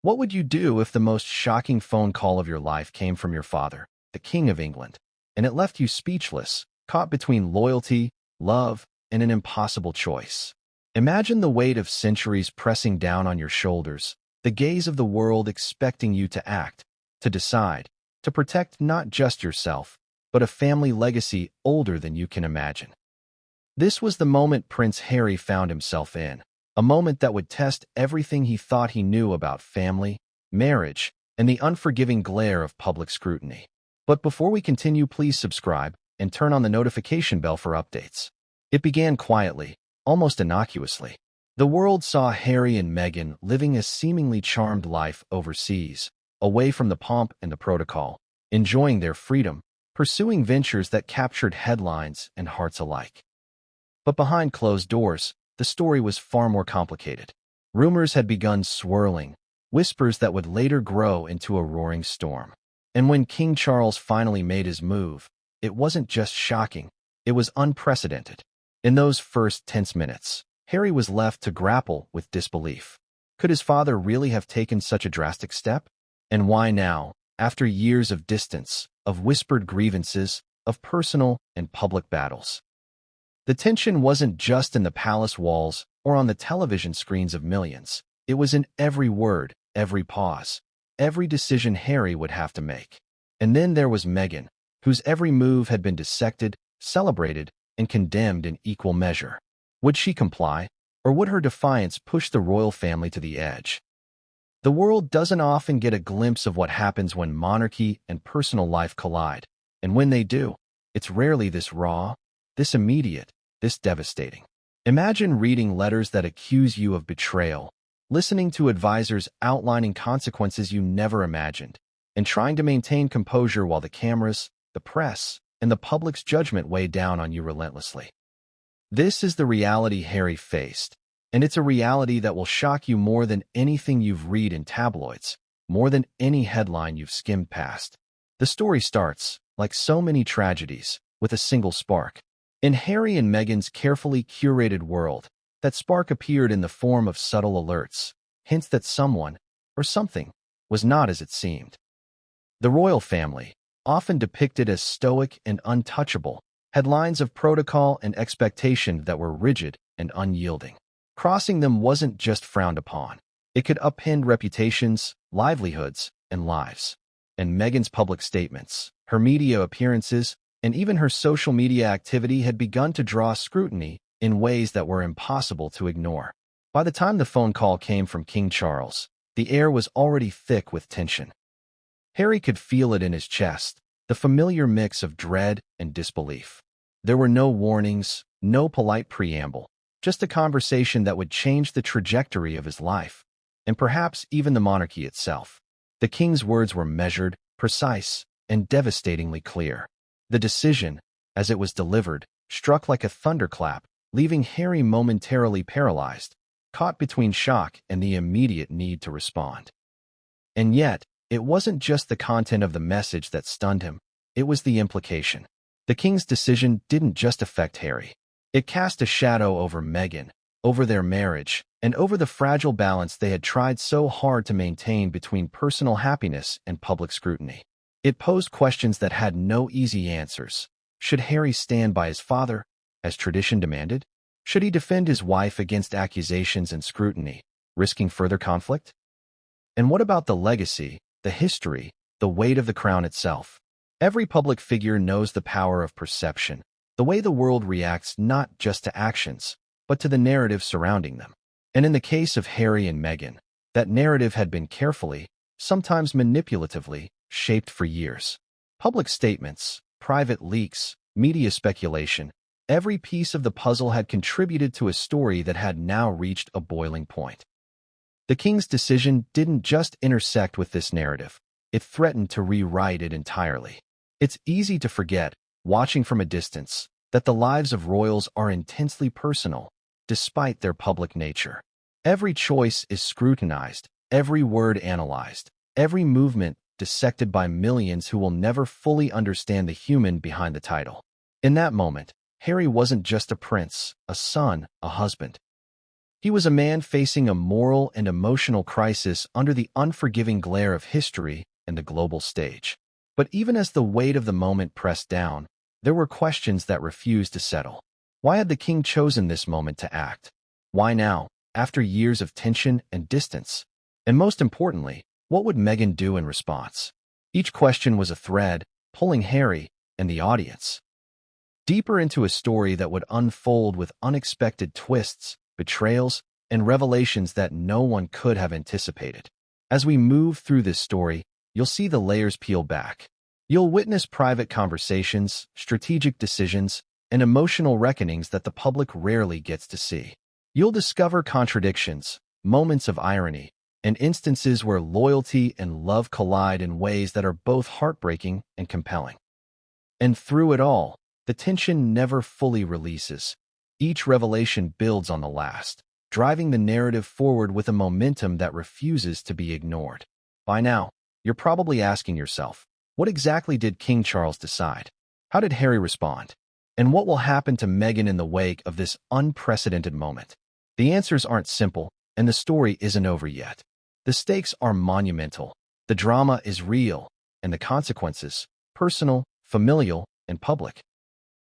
What would you do if the most shocking phone call of your life came from your father, the King of England, and it left you speechless, caught between loyalty, love, and an impossible choice? Imagine the weight of centuries pressing down on your shoulders, the gaze of the world expecting you to act, to decide, to protect not just yourself, but a family legacy older than you can imagine. This was the moment Prince Harry found himself in, a moment that would test everything he thought he knew about family, marriage, and the unforgiving glare of public scrutiny. But before we continue, please subscribe and turn on the notification bell for updates. It began quietly, almost innocuously. The world saw Harry and Meghan living a seemingly charmed life overseas, away from the pomp and the protocol, enjoying their freedom, pursuing ventures that captured headlines and hearts alike. But behind closed doors, the story was far more complicated. Rumors had begun swirling, whispers that would later grow into a roaring storm. And when King Charles finally made his move, it wasn't just shocking, it was unprecedented. In those first tense minutes, Harry was left to grapple with disbelief. Could his father really have taken such a drastic step? And why now, after years of distance, of whispered grievances, of personal and public battles? The tension wasn't just in the palace walls or on the television screens of millions. It was in every word, every pause, every decision Harry would have to make. And then there was Meghan, whose every move had been dissected, celebrated, and condemned in equal measure. Would she comply, or would her defiance push the royal family to the edge? The world doesn't often get a glimpse of what happens when monarchy and personal life collide, and when they do, it's rarely this raw, this immediate, this devastating. Imagine reading letters that accuse you of betrayal, listening to advisors outlining consequences you never imagined, and trying to maintain composure while the cameras, the press, and the public's judgment weigh down on you relentlessly. This is the reality Harry faced, and it's a reality that will shock you more than anything you've read in tabloids, more than any headline you've skimmed past. The story starts, like so many tragedies, with a single spark. In Harry and Meghan's carefully curated world, that spark appeared in the form of subtle alerts, hints that someone, or something, was not as it seemed. The royal family, often depicted as stoic and untouchable, had lines of protocol and expectation that were rigid and unyielding. Crossing them wasn't just frowned upon. It could upend reputations, livelihoods, and lives. And Meghan's public statements, her media appearances, and even her social media activity had begun to draw scrutiny in ways that were impossible to ignore. By the time the phone call came from King Charles, the air was already thick with tension. Harry could feel it in his chest, the familiar mix of dread and disbelief. There were no warnings, no polite preamble, just a conversation that would change the trajectory of his life, and perhaps even the monarchy itself. The king's words were measured, precise, and devastatingly clear. The decision, as it was delivered, struck like a thunderclap, leaving Harry momentarily paralyzed, caught between shock and the immediate need to respond. And yet, it wasn't just the content of the message that stunned him, it was the implication. The king's decision didn't just affect Harry. It cast a shadow over Meghan, over their marriage, and over the fragile balance they had tried so hard to maintain between personal happiness and public scrutiny. It posed questions that had no easy answers. Should Harry stand by his father, as tradition demanded? Should he defend his wife against accusations and scrutiny, risking further conflict? And what about the legacy, the history, the weight of the crown itself? Every public figure knows the power of perception, the way the world reacts not just to actions, but to the narrative surrounding them. And in the case of Harry and Meghan, that narrative had been carefully, sometimes manipulatively, shaped for years. Public statements, private leaks, media speculation, every piece of the puzzle had contributed to a story that had now reached a boiling point. The king's decision didn't just intersect with this narrative, it threatened to rewrite it entirely. It's easy to forget, watching from a distance, that the lives of royals are intensely personal, despite their public nature. Every choice is scrutinized, every word analyzed, every movement dissected by millions who will never fully understand the human behind the title. In that moment, Harry wasn't just a prince, a son, a husband. He was a man facing a moral and emotional crisis under the unforgiving glare of history and the global stage. But even as the weight of the moment pressed down, there were questions that refused to settle. Why had the king chosen this moment to act? Why now, after years of tension and distance? And most importantly, what would Meghan do in response? Each question was a thread, pulling Harry and the audience deeper into a story that would unfold with unexpected twists, betrayals, and revelations that no one could have anticipated. As we move through this story, you'll see the layers peel back. You'll witness private conversations, strategic decisions, and emotional reckonings that the public rarely gets to see. You'll discover contradictions, moments of irony, and instances where loyalty and love collide in ways that are both heartbreaking and compelling. And through it all, the tension never fully releases. Each revelation builds on the last, driving the narrative forward with a momentum that refuses to be ignored. By now, you're probably asking yourself, what exactly did King Charles decide? How did Harry respond? And what will happen to Meghan in the wake of this unprecedented moment? The answers aren't simple, and the story isn't over yet. The stakes are monumental, the drama is real, and the consequences, personal, familial, and public,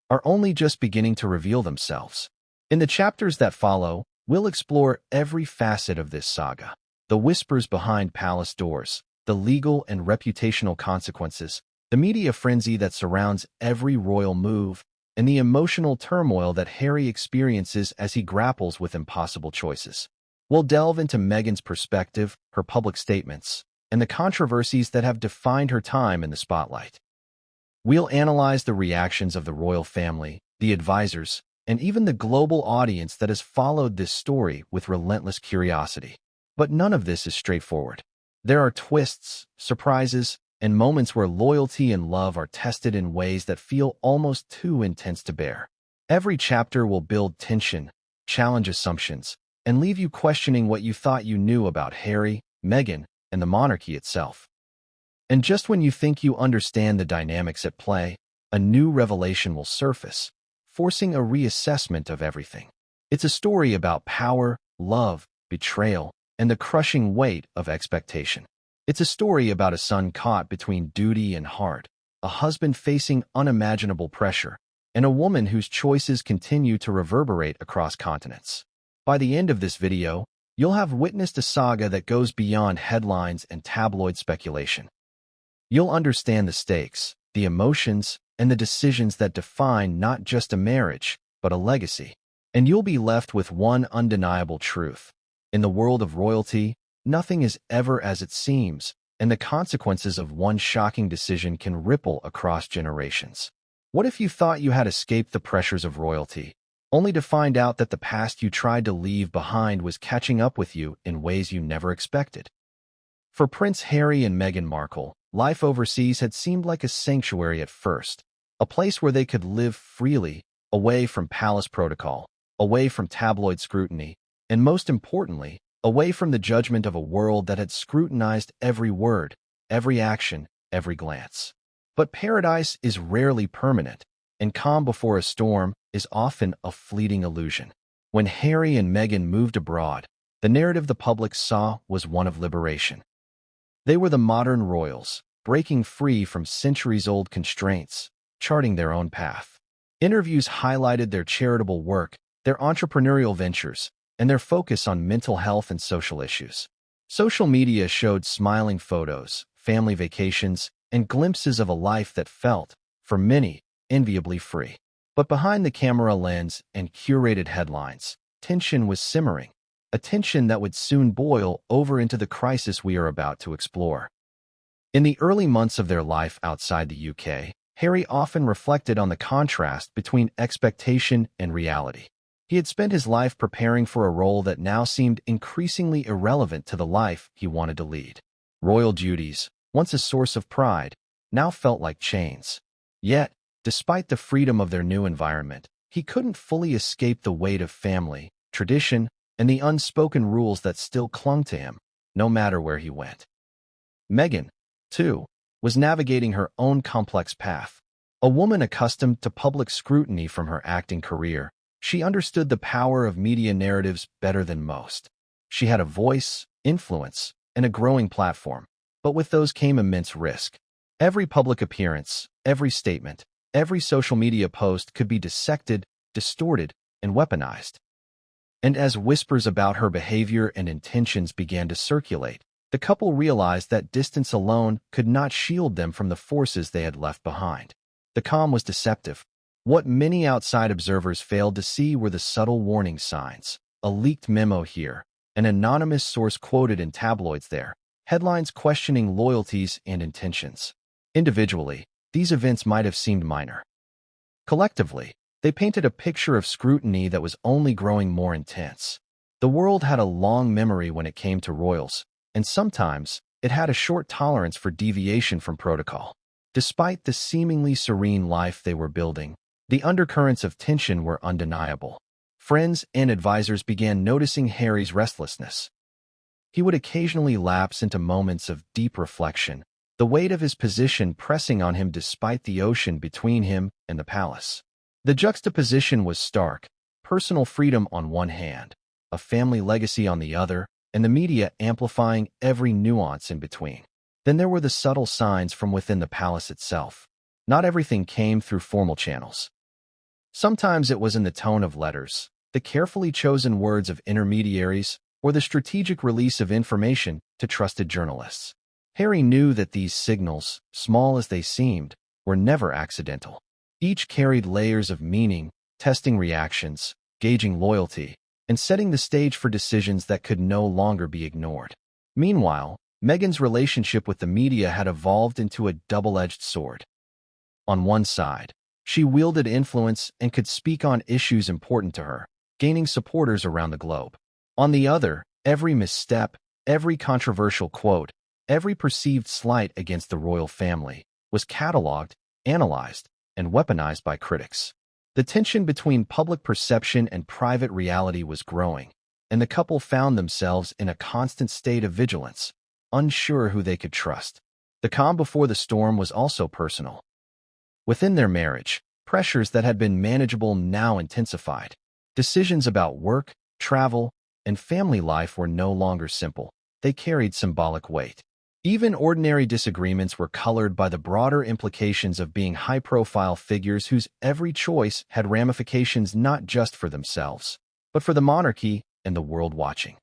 are only just beginning to reveal themselves. In the chapters that follow, we'll explore every facet of this saga. The whispers behind palace doors, the legal and reputational consequences, the media frenzy that surrounds every royal move, and the emotional turmoil that Harry experiences as he grapples with impossible choices. We'll delve into Meghan's perspective, her public statements, and the controversies that have defined her time in the spotlight. We'll analyze the reactions of the royal family, the advisors, and even the global audience that has followed this story with relentless curiosity. But none of this is straightforward. There are twists, surprises, and moments where loyalty and love are tested in ways that feel almost too intense to bear. Every chapter will build tension, challenge assumptions, and leave you questioning what you thought you knew about Harry, Meghan, and the monarchy itself. And just when you think you understand the dynamics at play, a new revelation will surface, forcing a reassessment of everything. It's a story about power, love, betrayal, and the crushing weight of expectation. It's a story about a son caught between duty and heart, a husband facing unimaginable pressure, and a woman whose choices continue to reverberate across continents. By the end of this video, you'll have witnessed a saga that goes beyond headlines and tabloid speculation. You'll understand the stakes, the emotions, and the decisions that define not just a marriage, but a legacy. And you'll be left with one undeniable truth. In the world of royalty, nothing is ever as it seems, and the consequences of one shocking decision can ripple across generations. What if you thought you had escaped the pressures of royalty, only to find out that the past you tried to leave behind was catching up with you in ways you never expected? For Prince Harry and Meghan Markle, life overseas had seemed like a sanctuary at first, a place where they could live freely, away from palace protocol, away from tabloid scrutiny, and most importantly, away from the judgment of a world that had scrutinized every word, every action, every glance. But paradise is rarely permanent, and calm before a storm is often a fleeting illusion. When Harry and Meghan moved abroad, the narrative the public saw was one of liberation. They were the modern royals, breaking free from centuries-old constraints, charting their own path. Interviews highlighted their charitable work, their entrepreneurial ventures, and their focus on mental health and social issues. Social media showed smiling photos, family vacations, and glimpses of a life that felt, for many, enviably free. But behind the camera lens and curated headlines, tension was simmering, a tension that would soon boil over into the crisis we are about to explore. In the early months of their life outside the UK, Harry often reflected on the contrast between expectation and reality. He had spent his life preparing for a role that now seemed increasingly irrelevant to the life he wanted to lead. Royal duties, once a source of pride, now felt like chains. Yet, despite the freedom of their new environment, he couldn't fully escape the weight of family, tradition, and the unspoken rules that still clung to him, no matter where he went. Meghan, too, was navigating her own complex path. A woman accustomed to public scrutiny from her acting career, She understood the power of media narratives better than most. She had a voice, influence, and a growing platform, but with those came immense risk. Every public appearance, every statement, every social media post could be dissected, distorted, and weaponized. And as whispers about her behavior and intentions began to circulate, the couple realized that distance alone could not shield them from the forces they had left behind. The calm was deceptive. What many outside observers failed to see were the subtle warning signs. A leaked memo here, an anonymous source quoted in tabloids there, headlines questioning loyalties and intentions. Individually, these events might have seemed minor. Collectively, they painted a picture of scrutiny that was only growing more intense. The world had a long memory when it came to royals, and sometimes it had a short tolerance for deviation from protocol. Despite the seemingly serene life they were building, the undercurrents of tension were undeniable. Friends and advisors began noticing Harry's restlessness. He would occasionally lapse into moments of deep reflection, the weight of his position pressing on him despite the ocean between him and the palace. The juxtaposition was stark: personal freedom on one hand, a family legacy on the other, and the media amplifying every nuance in between. Then there were the subtle signs from within the palace itself. Not everything came through formal channels. Sometimes it was in the tone of letters, the carefully chosen words of intermediaries, or the strategic release of information to trusted journalists. Harry knew that these signals, small as they seemed, were never accidental. Each carried layers of meaning, testing reactions, gauging loyalty, and setting the stage for decisions that could no longer be ignored. Meanwhile, Meghan's relationship with the media had evolved into a double-edged sword. On one side, she wielded influence and could speak on issues important to her, gaining supporters around the globe. On the other, every misstep, every controversial quote, every perceived slight against the royal family was catalogued, analyzed, and weaponized by critics. The tension between public perception and private reality was growing, and the couple found themselves in a constant state of vigilance, unsure who they could trust. The calm before the storm was also personal. Within their marriage, pressures that had been manageable now intensified. Decisions about work, travel, and family life were no longer simple. They carried symbolic weight. Even ordinary disagreements were colored by the broader implications of being high-profile figures whose every choice had ramifications not just for themselves, but for the monarchy and the world watching.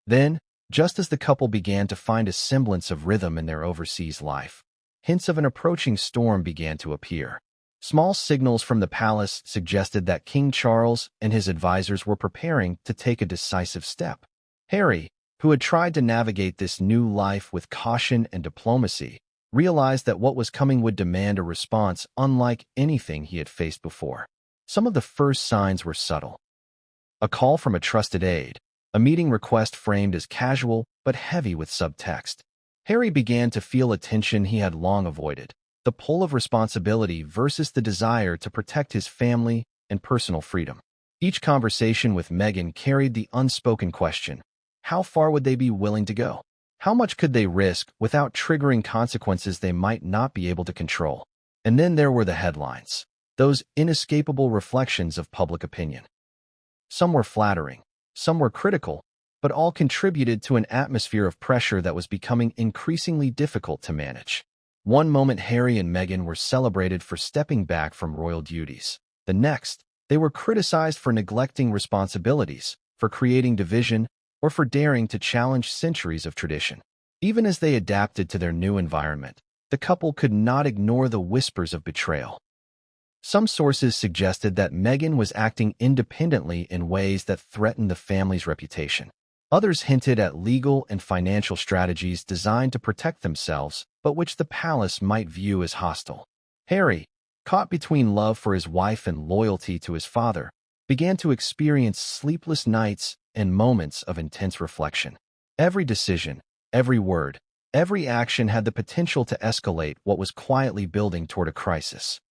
Then, just as the couple began to find a semblance of rhythm in their overseas life, hints of an approaching storm began to appear. Small signals from the palace suggested that King Charles and his advisors were preparing to take a decisive step. Harry, who had tried to navigate this new life with caution and diplomacy, realized that what was coming would demand a response unlike anything he had faced before. Some of the first signs were subtle. A call from a trusted aide, a meeting request framed as casual but heavy with subtext. Harry began to feel a tension he had long avoided, the pull of responsibility versus the desire to protect his family and personal freedom. Each conversation with Meghan carried the unspoken question: how far would they be willing to go? How much could they risk without triggering consequences they might not be able to control? And then there were the headlines, those inescapable reflections of public opinion. Some were flattering, some were critical, but all contributed to an atmosphere of pressure that was becoming increasingly difficult to manage. One moment Harry and Meghan were celebrated for stepping back from royal duties. The next, they were criticized for neglecting responsibilities, for creating division, or for daring to challenge centuries of tradition. Even as they adapted to their new environment, the couple could not ignore the whispers of betrayal. Some sources suggested that Meghan was acting independently in ways that threatened the family's reputation. Others hinted at legal and financial strategies designed to protect themselves, but which the palace might view as hostile. Harry, caught between love for his wife and loyalty to his father, began to experience sleepless nights and moments of intense reflection. Every decision, every word, every action had the potential to escalate what was quietly building toward a crisis.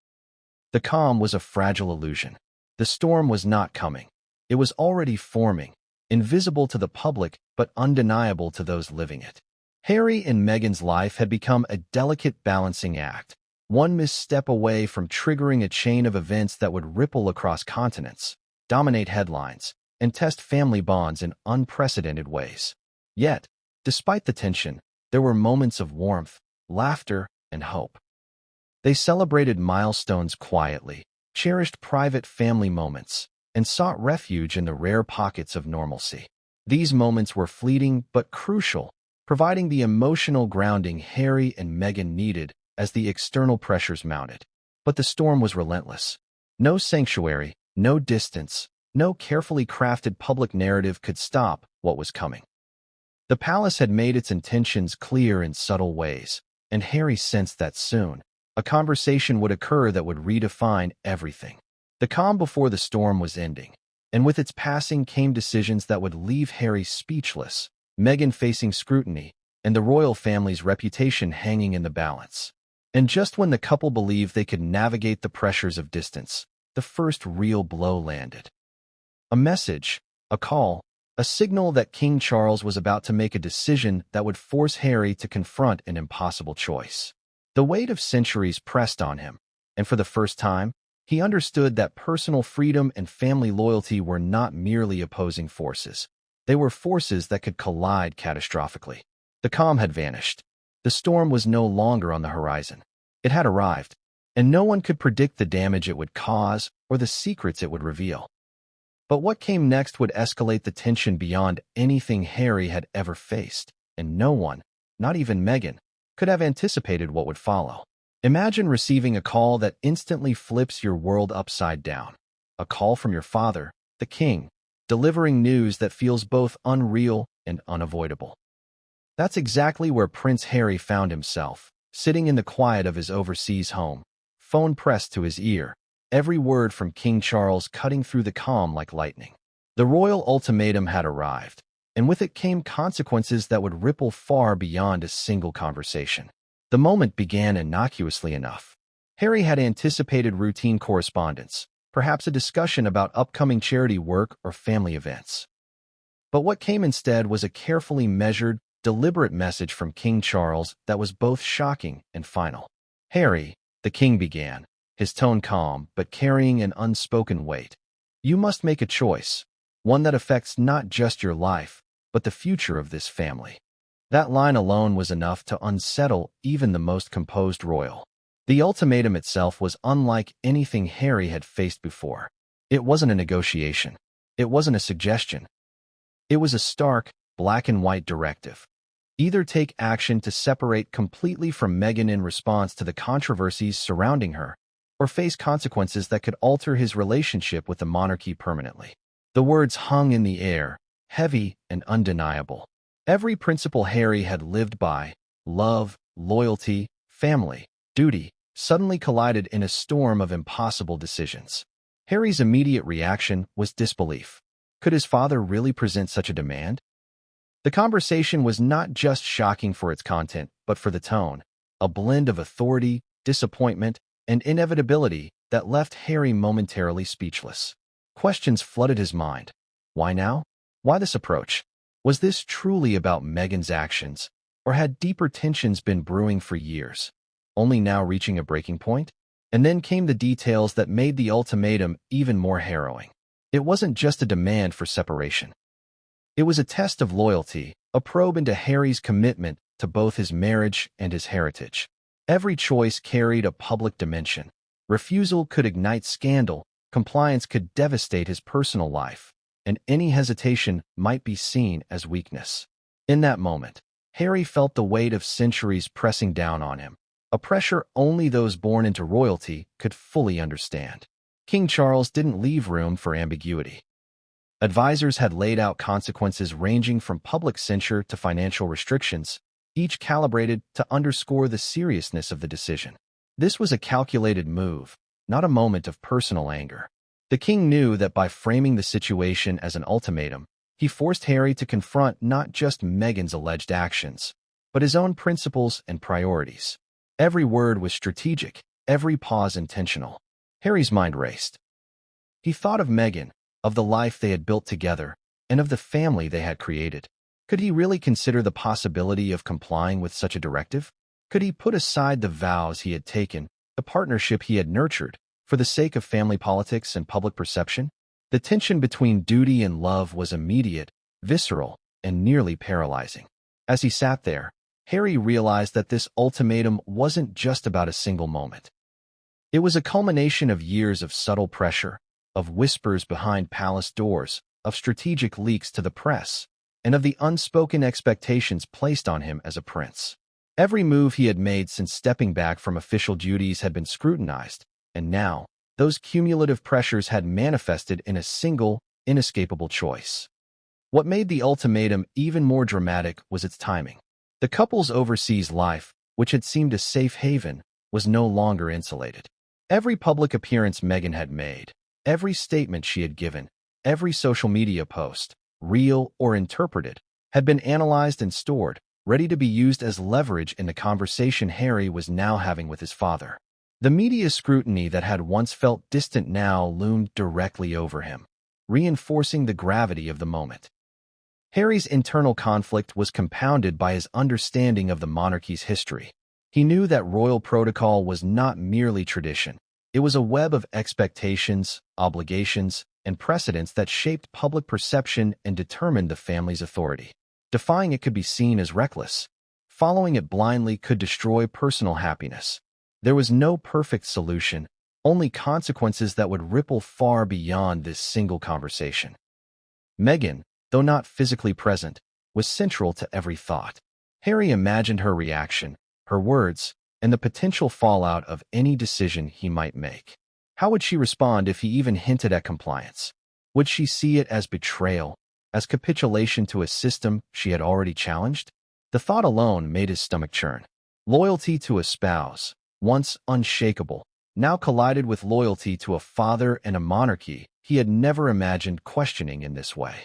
The calm was a fragile illusion. The storm was not coming. It was already forming, invisible to the public but undeniable to those living it. Harry and Meghan's life had become a delicate balancing act, one misstep away from triggering a chain of events that would ripple across continents. dominate headlines, and test family bonds in unprecedented ways. Yet, despite the tension, there were moments of warmth, laughter, and hope. They celebrated milestones quietly, cherished private family moments, and sought refuge in the rare pockets of normalcy. These moments were fleeting but crucial, providing the emotional grounding Harry and Meghan needed as the external pressures mounted. But the storm was relentless. No sanctuary, no distance, no carefully crafted public narrative could stop what was coming. The palace had made its intentions clear in subtle ways, and Harry sensed that soon, a conversation would occur that would redefine everything. The calm before the storm was ending, and with its passing came decisions that would leave Harry speechless, Meghan facing scrutiny, and the royal family's reputation hanging in the balance. And just when the couple believed they could navigate the pressures of distance, the first real blow landed. A message, a call, a signal that King Charles was about to make a decision that would force Harry to confront an impossible choice. The weight of centuries pressed on him, and for the first time, he understood that personal freedom and family loyalty were not merely opposing forces. They were forces that could collide catastrophically. The calm had vanished. The storm was no longer on the horizon. It had arrived, and no one could predict the damage it would cause or the secrets it would reveal. But what came next would escalate the tension beyond anything Harry had ever faced, and no one, not even Meghan, could have anticipated what would follow. Imagine receiving a call that instantly flips your world upside down. A call from your father, the king, delivering news that feels both unreal and unavoidable. That's exactly where Prince Harry found himself, sitting in the quiet of his overseas home, phone pressed to his ear, every word from King Charles cutting through the calm like lightning. The royal ultimatum had arrived, and with it came consequences that would ripple far beyond a single conversation. The moment began innocuously enough. Harry had anticipated routine correspondence, perhaps a discussion about upcoming charity work or family events. But what came instead was a carefully measured, deliberate message from King Charles that was both shocking and final. "Harry," the king began, his tone calm but carrying an unspoken weight. "You must make a choice, one that affects not just your life, but the future of this family." That line alone was enough to unsettle even the most composed royal. The ultimatum itself was unlike anything Harry had faced before. It wasn't a negotiation. It wasn't a suggestion. It was a stark, black-and-white directive. Either take action to separate completely from Meghan in response to the controversies surrounding her, or face consequences that could alter his relationship with the monarchy permanently. The words hung in the air, heavy and undeniable. Every principle Harry had lived by, love, loyalty, family, duty, suddenly collided in a storm of impossible decisions. Harry's immediate reaction was disbelief. Could his father really present such a demand? The conversation was not just shocking for its content, but for the tone, a blend of authority, disappointment, and inevitability that left Harry momentarily speechless. Questions flooded his mind. Why now? Why this approach? Was this truly about Meghan's actions, or had deeper tensions been brewing for years, only now reaching a breaking point? And then came the details that made the ultimatum even more harrowing. It wasn't just a demand for separation. It was a test of loyalty, a probe into Harry's commitment to both his marriage and his heritage. Every choice carried a public dimension. Refusal could ignite scandal, compliance could devastate his personal life, and any hesitation might be seen as weakness. In that moment, Harry felt the weight of centuries pressing down on him, a pressure only those born into royalty could fully understand. King Charles didn't leave room for ambiguity. Advisors had laid out consequences ranging from public censure to financial restrictions, each calibrated to underscore the seriousness of the decision. This was a calculated move, not a moment of personal anger. The king knew that by framing the situation as an ultimatum, he forced Harry to confront not just Meghan's alleged actions, but his own principles and priorities. Every word was strategic, every pause intentional. Harry's mind raced. He thought of Meghan, of the life they had built together, and of the family they had created. Could he really consider the possibility of complying with such a directive? Could he put aside the vows he had taken, the partnership he had nurtured, for the sake of family politics and public perception? The tension between duty and love was immediate, visceral, and nearly paralyzing. As he sat there, Harry realized that this ultimatum wasn't just about a single moment. It was a culmination of years of subtle pressure, of whispers behind palace doors, of strategic leaks to the press, and of the unspoken expectations placed on him as a prince. Every move he had made since stepping back from official duties had been scrutinized, and now, those cumulative pressures had manifested in a single, inescapable choice. What made the ultimatum even more dramatic was its timing. The couple's overseas life, which had seemed a safe haven, was no longer insulated. Every public appearance Meghan had made, every statement she had given, every social media post, real or interpreted, had been analyzed and stored, ready to be used as leverage in the conversation Harry was now having with his father. The media scrutiny that had once felt distant now loomed directly over him, reinforcing the gravity of the moment. Harry's internal conflict was compounded by his understanding of the monarchy's history. He knew that royal protocol was not merely tradition. It was a web of expectations, obligations, and precedents that shaped public perception and determined the family's authority. Defying it could be seen as reckless. Following it blindly could destroy personal happiness. There was no perfect solution, only consequences that would ripple far beyond this single conversation. Meghan, though not physically present, was central to every thought. Harry imagined her reaction, her words, and the potential fallout of any decision he might make. How would she respond if he even hinted at compliance? Would she see it as betrayal, as capitulation to a system she had already challenged? The thought alone made his stomach churn. Loyalty to a spouse, once unshakable, now collided with loyalty to a father and a monarchy he had never imagined questioning in this way.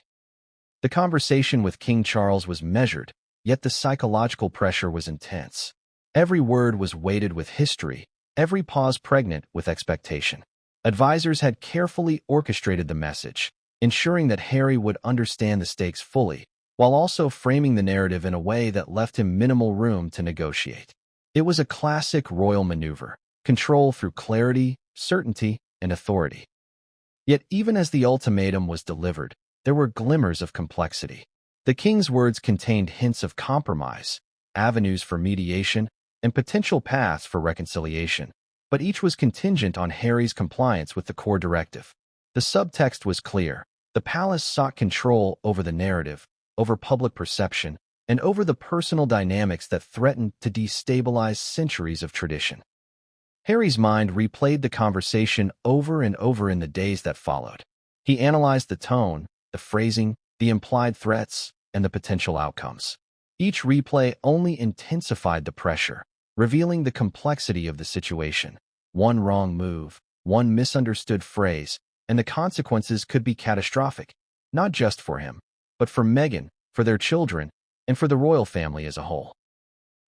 The conversation with King Charles was measured, yet the psychological pressure was intense. Every word was weighted with history, every pause pregnant with expectation. Advisors had carefully orchestrated the message, ensuring that Harry would understand the stakes fully, while also framing the narrative in a way that left him minimal room to negotiate. It was a classic royal maneuver, control through clarity, certainty, and authority. Yet even as the ultimatum was delivered, there were glimmers of complexity. The king's words contained hints of compromise, avenues for mediation, and potential paths for reconciliation, but each was contingent on Harry's compliance with the core directive. The subtext was clear. The palace sought control over the narrative, over public perception, and over the personal dynamics that threatened to destabilize centuries of tradition. Harry's mind replayed the conversation over and over in the days that followed. He analyzed the tone, the phrasing, the implied threats, and the potential outcomes. Each replay only intensified the pressure, revealing the complexity of the situation. One wrong move, one misunderstood phrase, and the consequences could be catastrophic, not just for him, but for Meghan, for their children, and for the royal family as a whole.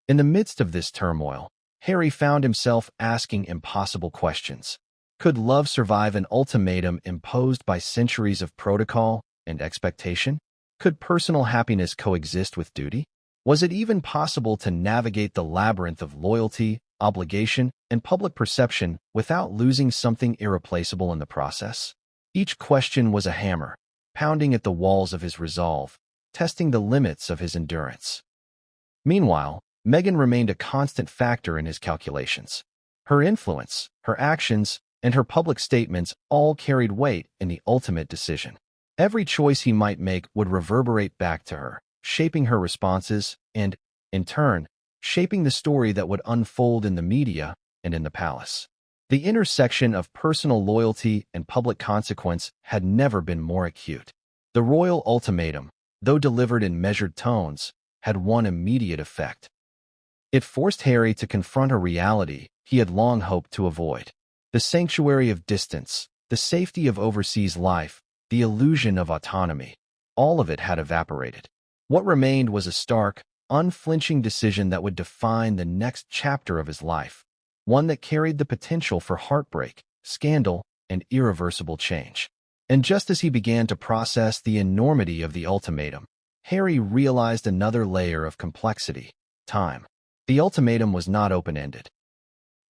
In the midst of this turmoil, Harry found himself asking impossible questions. Could love survive an ultimatum imposed by centuries of protocol and expectation? Could personal happiness coexist with duty? Was it even possible to navigate the labyrinth of loyalty, obligation, and public perception without losing something irreplaceable in the process? Each question was a hammer, pounding at the walls of his resolve, testing the limits of his endurance. Meanwhile, Meghan remained a constant factor in his calculations. Her influence, her actions, and her public statements all carried weight in the ultimate decision. Every choice he might make would reverberate back to her, shaping her responses and, in turn, shaping the story that would unfold in the media and in the palace. The intersection of personal loyalty and public consequence had never been more acute. The royal ultimatum, though delivered in measured tones, had one immediate effect. It forced Harry to confront a reality he had long hoped to avoid. The sanctuary of distance, the safety of overseas life, the illusion of autonomy, all of it had evaporated. What remained was a stark, unflinching decision that would define the next chapter of his life, one that carried the potential for heartbreak, scandal, and irreversible change. And just as he began to process the enormity of the ultimatum, Harry realized another layer of complexity: time. The ultimatum was not open-ended.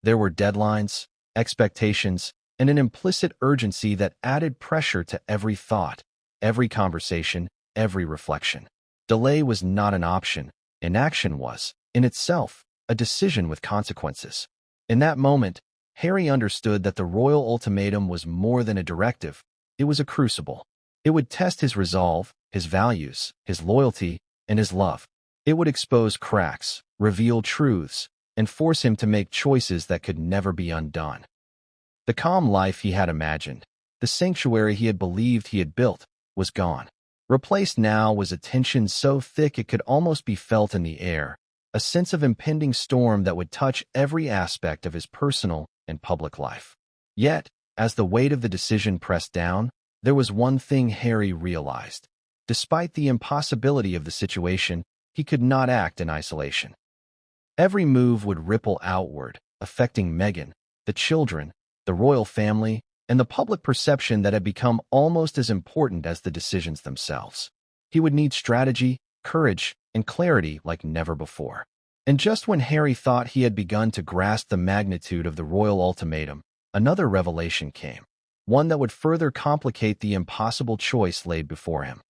There were deadlines, expectations, and an implicit urgency that added pressure to every thought, every conversation, every reflection. Delay was not an option. Inaction was, in itself, a decision with consequences. In that moment, Harry understood that the royal ultimatum was more than a directive. It was a crucible. It would test his resolve, his values, his loyalty, and his love. It would expose cracks, reveal truths, and force him to make choices that could never be undone. The calm life he had imagined, the sanctuary he had believed he had built, was gone. Replaced now was a tension so thick it could almost be felt in the air, a sense of impending storm that would touch every aspect of his personal and public life. Yet, as the weight of the decision pressed down, there was one thing Harry realized. Despite the impossibility of the situation, he could not act in isolation. Every move would ripple outward, affecting Meghan, the children, the royal family, and the public perception that had become almost as important as the decisions themselves. He would need strategy, courage, and clarity like never before. And just when Harry thought he had begun to grasp the magnitude of the royal ultimatum, another revelation came, one that would further complicate the impossible choice laid before him.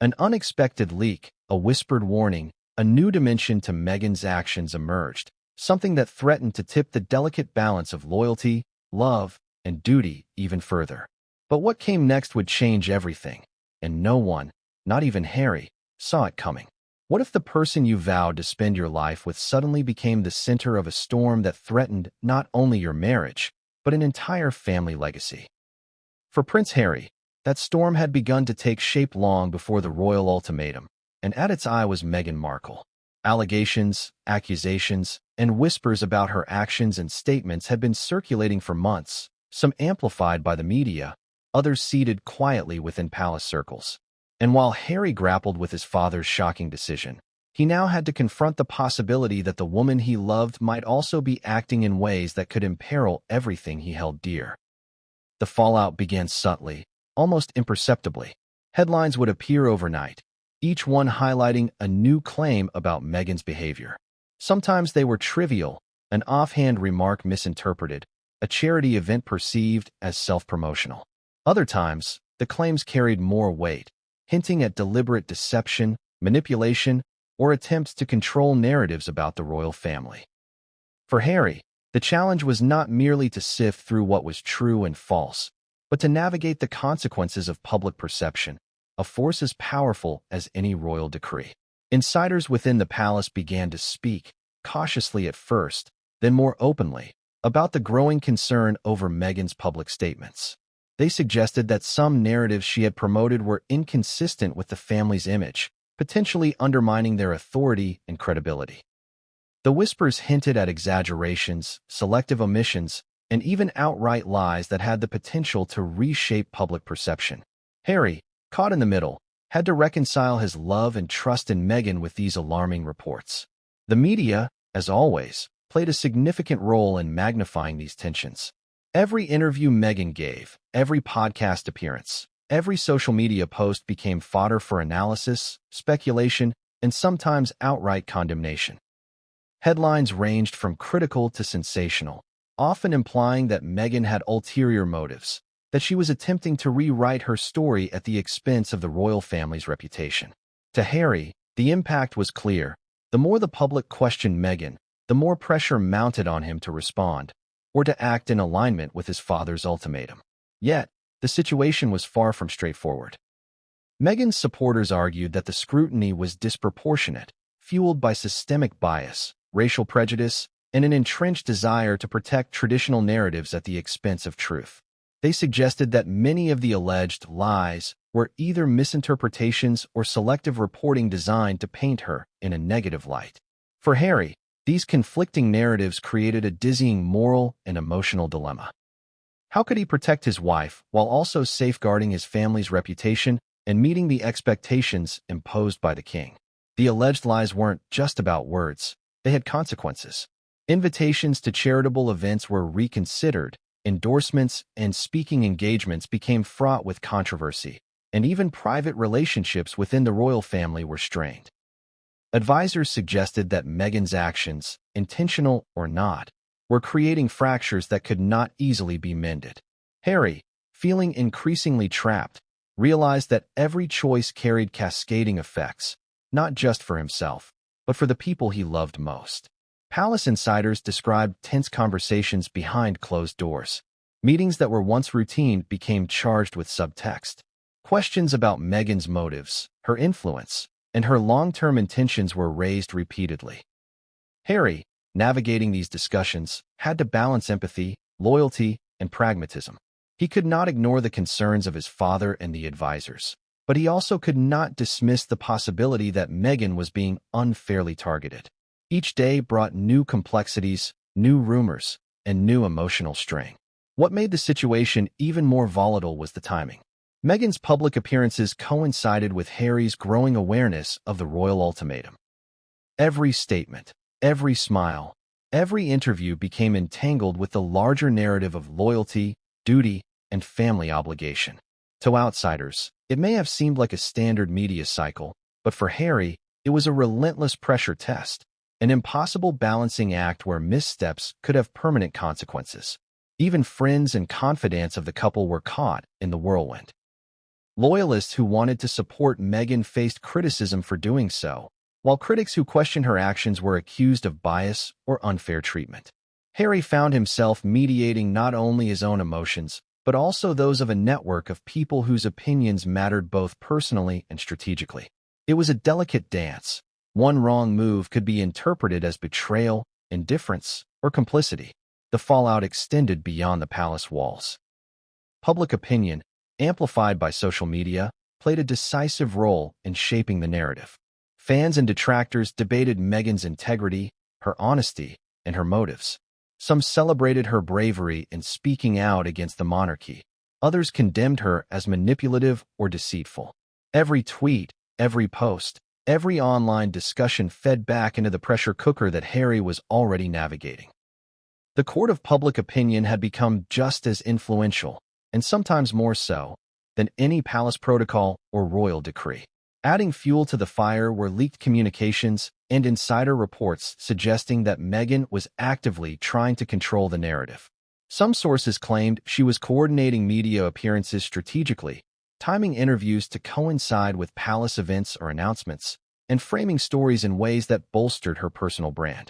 An unexpected leak, a whispered warning, a new dimension to Meghan's actions emerged, something that threatened to tip the delicate balance of loyalty, love, and duty even further. But what came next would change everything, and no one, not even Harry, saw it coming. What if the person you vowed to spend your life with suddenly became the center of a storm that threatened not only your marriage, but an entire family legacy? For Prince Harry, that storm had begun to take shape long before the royal ultimatum, and at its eye was Meghan Markle. Allegations, accusations, and whispers about her actions and statements had been circulating for months, some amplified by the media, others seated quietly within palace circles. And while Harry grappled with his father's shocking decision, he now had to confront the possibility that the woman he loved might also be acting in ways that could imperil everything he held dear. The fallout began subtly, almost imperceptibly. Headlines would appear overnight, each one highlighting a new claim about Meghan's behavior. Sometimes they were trivial, an offhand remark misinterpreted, a charity event perceived as self-promotional. Other times, the claims carried more weight, hinting at deliberate deception, manipulation, or attempts to control narratives about the royal family. For Harry, the challenge was not merely to sift through what was true and false, but to navigate the consequences of public perception, a force as powerful as any royal decree. Insiders within the palace began to speak, cautiously at first, then more openly, about the growing concern over Meghan's public statements. They suggested that some narratives she had promoted were inconsistent with the family's image, potentially undermining their authority and credibility. The whispers hinted at exaggerations, selective omissions, and even outright lies that had the potential to reshape public perception. Harry, caught in the middle, had to reconcile his love and trust in Meghan with these alarming reports. The media, as always, played a significant role in magnifying these tensions. Every interview Meghan gave, every podcast appearance, every social media post became fodder for analysis, speculation, and sometimes outright condemnation. Headlines ranged from critical to sensational, often implying that Meghan had ulterior motives, that she was attempting to rewrite her story at the expense of the royal family's reputation. To Harry, the impact was clear. The more the public questioned Meghan, the more pressure mounted on him to respond, or to act in alignment with his father's ultimatum. Yet, the situation was far from straightforward. Meghan's supporters argued that the scrutiny was disproportionate, fueled by systemic bias, racial prejudice, and an entrenched desire to protect traditional narratives at the expense of truth. They suggested that many of the alleged lies were either misinterpretations or selective reporting designed to paint her in a negative light. For Harry, these conflicting narratives created a dizzying moral and emotional dilemma. How could he protect his wife while also safeguarding his family's reputation and meeting the expectations imposed by the king? The alleged lies weren't just about words, they had consequences. Invitations to charitable events were reconsidered, endorsements and speaking engagements became fraught with controversy, and even private relationships within the royal family were strained. Advisors suggested that Meghan's actions, intentional or not, were creating fractures that could not easily be mended. Harry, feeling increasingly trapped, realized that every choice carried cascading effects, not just for himself, but for the people he loved most. Palace insiders described tense conversations behind closed doors. Meetings that were once routine became charged with subtext. Questions about Meghan's motives, her influence, and her long-term intentions were raised repeatedly. Harry, navigating these discussions, had to balance empathy, loyalty, and pragmatism. He could not ignore the concerns of his father and the advisors, but he also could not dismiss the possibility that Meghan was being unfairly targeted. Each day brought new complexities, new rumors, and new emotional strain. What made the situation even more volatile was the timing. Meghan's public appearances coincided with Harry's growing awareness of the royal ultimatum. Every statement, every smile, every interview became entangled with the larger narrative of loyalty, duty, and family obligation. To outsiders, it may have seemed like a standard media cycle, but for Harry, it was a relentless pressure test, an impossible balancing act where missteps could have permanent consequences. Even friends and confidants of the couple were caught in the whirlwind. Loyalists who wanted to support Meghan faced criticism for doing so, while critics who questioned her actions were accused of bias or unfair treatment. Harry found himself mediating not only his own emotions, but also those of a network of people whose opinions mattered both personally and strategically. It was a delicate dance. One wrong move could be interpreted as betrayal, indifference, or complicity. The fallout extended beyond the palace walls. Public opinion, amplified by social media, played a decisive role in shaping the narrative. Fans and detractors debated Meghan's integrity, her honesty, and her motives. Some celebrated her bravery in speaking out against the monarchy. Others condemned her as manipulative or deceitful. Every tweet, every post, every online discussion fed back into the pressure cooker that Harry was already navigating. The court of public opinion had become just as influential, and sometimes more so, than any palace protocol or royal decree. Adding fuel to the fire were leaked communications and insider reports suggesting that Meghan was actively trying to control the narrative. Some sources claimed she was coordinating media appearances strategically, timing interviews to coincide with palace events or announcements, and framing stories in ways that bolstered her personal brand.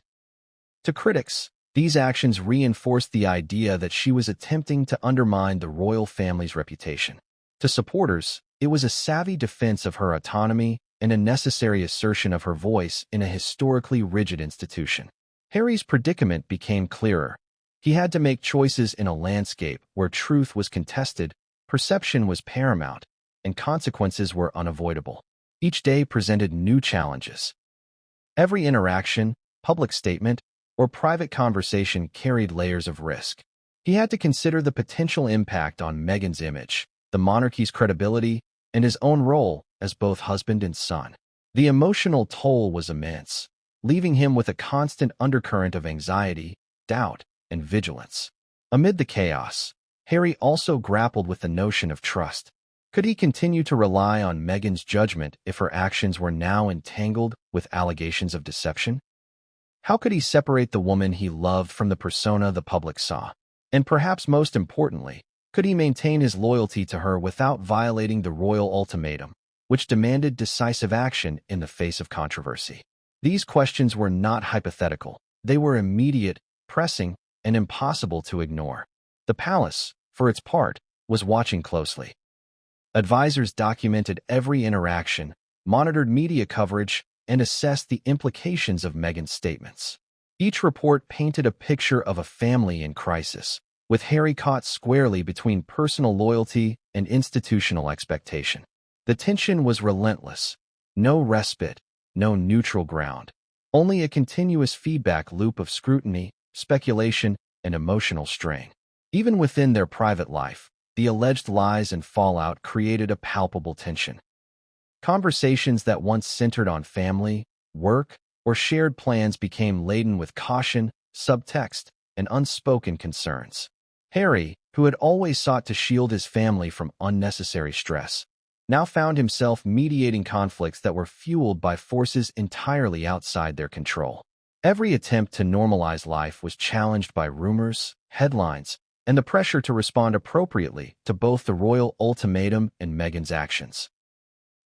To critics, these actions reinforced the idea that she was attempting to undermine the royal family's reputation. To supporters, it was a savvy defense of her autonomy and a necessary assertion of her voice in a historically rigid institution. Harry's predicament became clearer. He had to make choices in a landscape where truth was contested, perception was paramount, and consequences were unavoidable. Each day presented new challenges. Every interaction, public statement, or private conversation carried layers of risk. He had to consider the potential impact on Meghan's image, the monarchy's credibility, and his own role as both husband and son. The emotional toll was immense, leaving him with a constant undercurrent of anxiety, doubt, and vigilance. Amid the chaos, Harry also grappled with the notion of trust. Could he continue to rely on Meghan's judgment if her actions were now entangled with allegations of deception? How could he separate the woman he loved from the persona the public saw? And perhaps most importantly, could he maintain his loyalty to her without violating the royal ultimatum, which demanded decisive action in the face of controversy? These questions were not hypothetical. They were immediate, pressing, and impossible to ignore. The palace, for its part, was watching closely. Advisors documented every interaction, monitored media coverage, and assessed the implications of Meghan's statements. Each report painted a picture of a family in crisis, with Harry caught squarely between personal loyalty and institutional expectation. The tension was relentless. No respite, no neutral ground. Only a continuous feedback loop of scrutiny, speculation, and emotional strain. Even within their private life, the alleged lies and fallout created a palpable tension. Conversations that once centered on family, work, or shared plans became laden with caution, subtext, and unspoken concerns. Harry, who had always sought to shield his family from unnecessary stress, now found himself mediating conflicts that were fueled by forces entirely outside their control. Every attempt to normalize life was challenged by rumors, headlines, and the pressure to respond appropriately to both the royal ultimatum and Meghan's actions.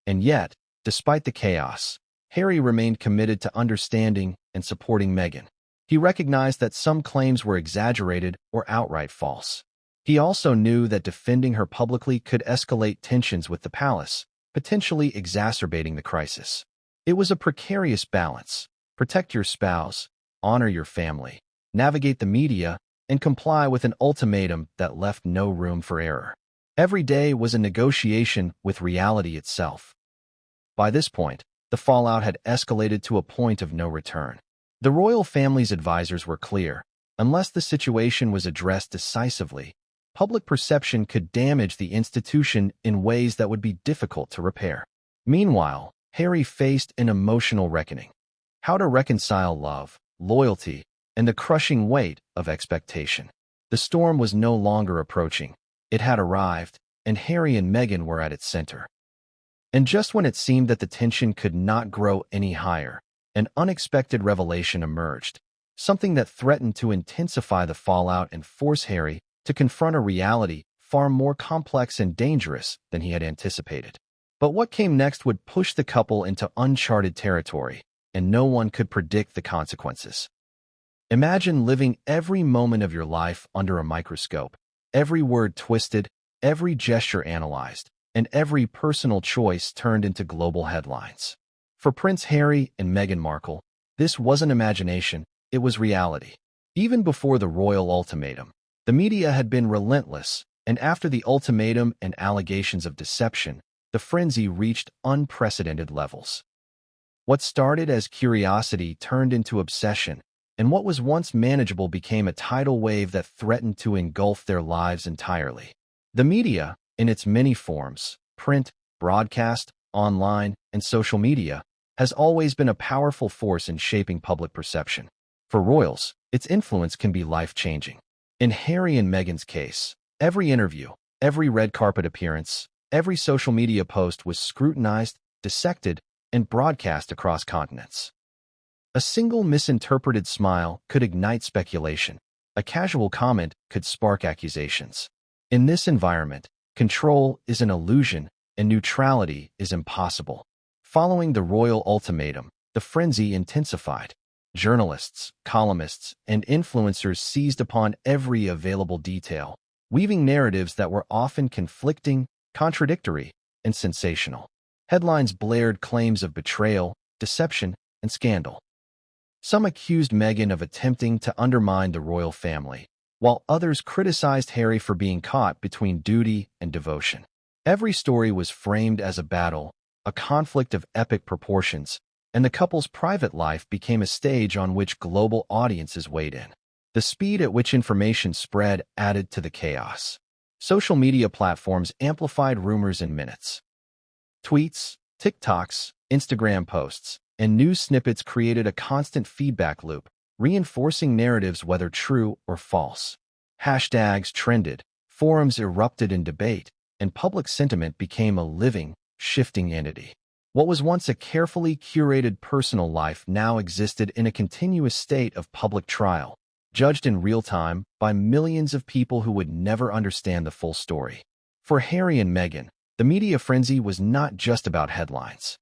And yet, despite the chaos, Harry remained committed to understanding and supporting Meghan. He recognized that some claims were exaggerated or outright false. He also knew that defending her publicly could escalate tensions with the palace, potentially exacerbating the crisis. It was a precarious balance. Protect your spouse, honor your family, navigate the media, and comply with an ultimatum that left no room for error. Every day was a negotiation with reality itself. By this point, the fallout had escalated to a point of no return. The royal family's advisors were clear. Unless the situation was addressed decisively, public perception could damage the institution in ways that would be difficult to repair. Meanwhile, Harry faced an emotional reckoning. How to reconcile love, loyalty, and the crushing weight of expectation. The storm was no longer approaching. It had arrived, and Harry and Meghan were at its center. And just when it seemed that the tension could not grow any higher, an unexpected revelation emerged, something that threatened to intensify the fallout and force Harry to confront a reality far more complex and dangerous than he had anticipated. But what came next would push the couple into uncharted territory, and no one could predict the consequences. Imagine living every moment of your life under a microscope, every word twisted, every gesture analyzed, and every personal choice turned into global headlines. For Prince Harry and Meghan Markle, this wasn't imagination, it was reality. Even before the royal ultimatum, the media had been relentless, and after the ultimatum and allegations of deception, the frenzy reached unprecedented levels. What started as curiosity turned into obsession, and what was once manageable became a tidal wave that threatened to engulf their lives entirely. The media, in its many forms, print, broadcast, online, and social media, has always been a powerful force in shaping public perception. For royals, its influence can be life-changing. In Harry and Meghan's case, every interview, every red carpet appearance, every social media post was scrutinized, dissected, and broadcast across continents. A single misinterpreted smile could ignite speculation. A casual comment could spark accusations. In this environment, control is an illusion and neutrality is impossible. Following the royal ultimatum, the frenzy intensified. Journalists, columnists, and influencers seized upon every available detail, weaving narratives that were often conflicting, contradictory, and sensational. Headlines blared claims of betrayal, deception, and scandal. Some accused Meghan of attempting to undermine the royal family, while others criticized Harry for being caught between duty and devotion. Every story was framed as a battle, a conflict of epic proportions, and the couple's private life became a stage on which global audiences weighed in. The speed at which information spread added to the chaos. Social media platforms amplified rumors in minutes. Tweets, TikToks, Instagram posts, and news snippets created a constant feedback loop, reinforcing narratives whether true or false. Hashtags trended, forums erupted in debate, and public sentiment became a living, shifting entity. What was once a carefully curated personal life now existed in a continuous state of public trial, judged in real time by millions of people who would never understand the full story. For Harry and Meghan, the media frenzy was not just about headlines.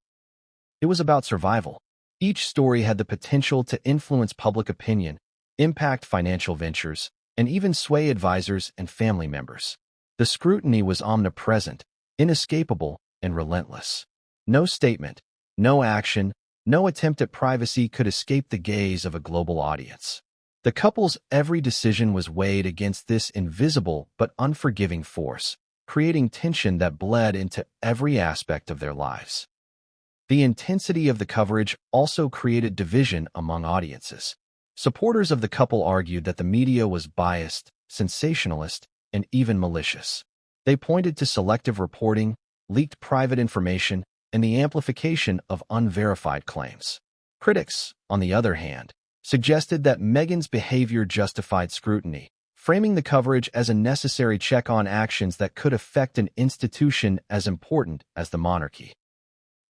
It was about survival. Each story had the potential to influence public opinion, impact financial ventures, and even sway advisors and family members. The scrutiny was omnipresent, inescapable, and relentless. No statement, no action, no attempt at privacy could escape the gaze of a global audience. The couple's every decision was weighed against this invisible but unforgiving force, creating tension that bled into every aspect of their lives. The intensity of the coverage also created division among audiences. Supporters of the couple argued that the media was biased, sensationalist, and even malicious. They pointed to selective reporting, leaked private information, and the amplification of unverified claims. Critics, on the other hand, suggested that Meghan's behavior justified scrutiny, framing the coverage as a necessary check on actions that could affect an institution as important as the monarchy.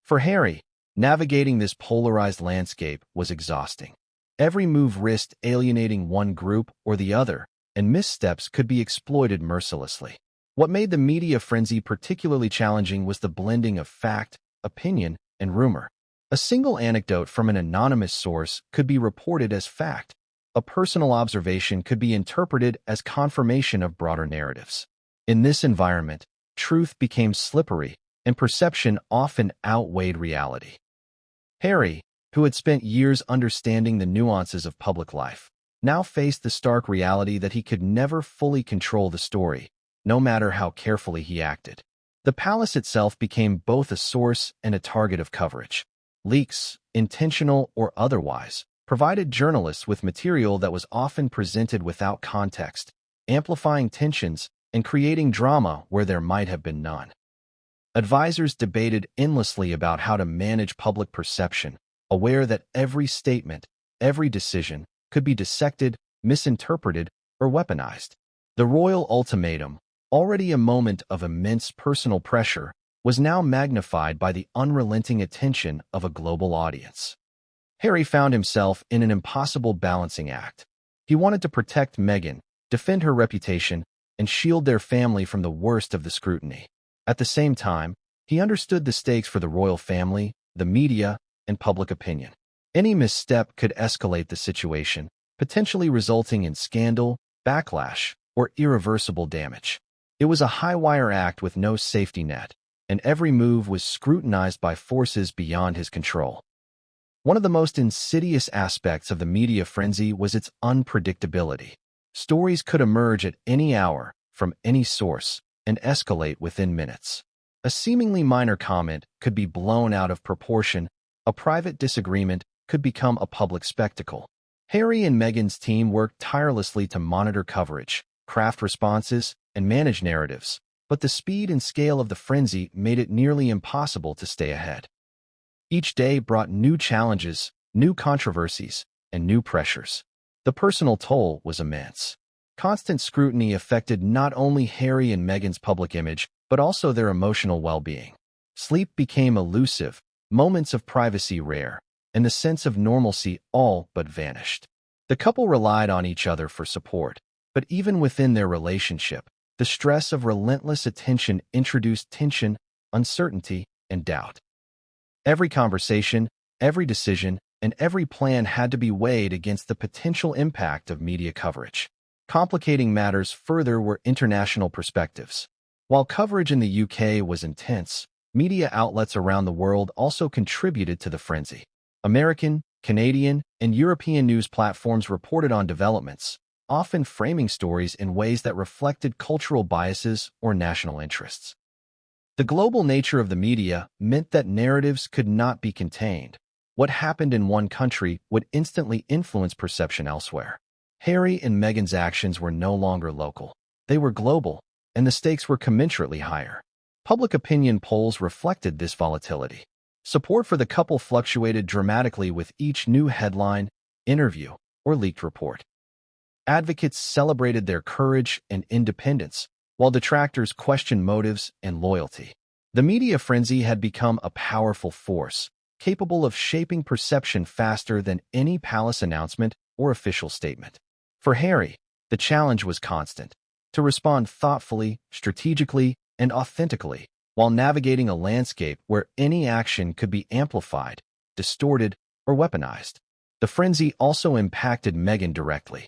For Harry, navigating this polarized landscape was exhausting. Every move risked alienating one group or the other, and missteps could be exploited mercilessly. What made the media frenzy particularly challenging was the blending of fact, opinion, and rumor. A single anecdote from an anonymous source could be reported as fact. A personal observation could be interpreted as confirmation of broader narratives. In this environment, truth became slippery, and perception often outweighed reality. Harry, who had spent years understanding the nuances of public life, now faced the stark reality that he could never fully control the story, no matter how carefully he acted. The palace itself became both a source and a target of coverage. Leaks, intentional or otherwise, provided journalists with material that was often presented without context, amplifying tensions and creating drama where there might have been none. Advisors debated endlessly about how to manage public perception, aware that every statement, every decision, could be dissected, misinterpreted, or weaponized. The royal ultimatum, already a moment of immense personal pressure, was now magnified by the unrelenting attention of a global audience. Harry found himself in an impossible balancing act. He wanted to protect Meghan, defend her reputation, and shield their family from the worst of the scrutiny. At the same time, he understood the stakes for the royal family, the media, and public opinion. Any misstep could escalate the situation, potentially resulting in scandal, backlash, or irreversible damage. It was a high-wire act with no safety net, and every move was scrutinized by forces beyond his control. One of the most insidious aspects of the media frenzy was its unpredictability. Stories could emerge at any hour, from any source, and escalate within minutes. A seemingly minor comment could be blown out of proportion, a private disagreement could become a public spectacle. Harry and Meghan's team worked tirelessly to monitor coverage, craft responses, and manage narratives, but the speed and scale of the frenzy made it nearly impossible to stay ahead. Each day brought new challenges, new controversies, and new pressures. The personal toll was immense. Constant scrutiny affected not only Harry and Meghan's public image, but also their emotional well-being. Sleep became elusive, moments of privacy rare, and the sense of normalcy all but vanished. The couple relied on each other for support, but even within their relationship, the stress of relentless attention introduced tension, uncertainty, and doubt. Every conversation, every decision, and every plan had to be weighed against the potential impact of media coverage. Complicating matters further were international perspectives. While coverage in the UK was intense, media outlets around the world also contributed to the frenzy. American, Canadian, and European news platforms reported on developments, often framing stories in ways that reflected cultural biases or national interests. The global nature of the media meant that narratives could not be contained. What happened in one country would instantly influence perception elsewhere. Harry and Meghan's actions were no longer local. They were global, and the stakes were commensurately higher. Public opinion polls reflected this volatility. Support for the couple fluctuated dramatically with each new headline, interview, or leaked report. Advocates celebrated their courage and independence, while detractors questioned motives and loyalty. The media frenzy had become a powerful force, capable of shaping perception faster than any palace announcement or official statement. For Harry, the challenge was constant: to respond thoughtfully, strategically, and authentically, while navigating a landscape where any action could be amplified, distorted, or weaponized. The frenzy also impacted Meghan directly.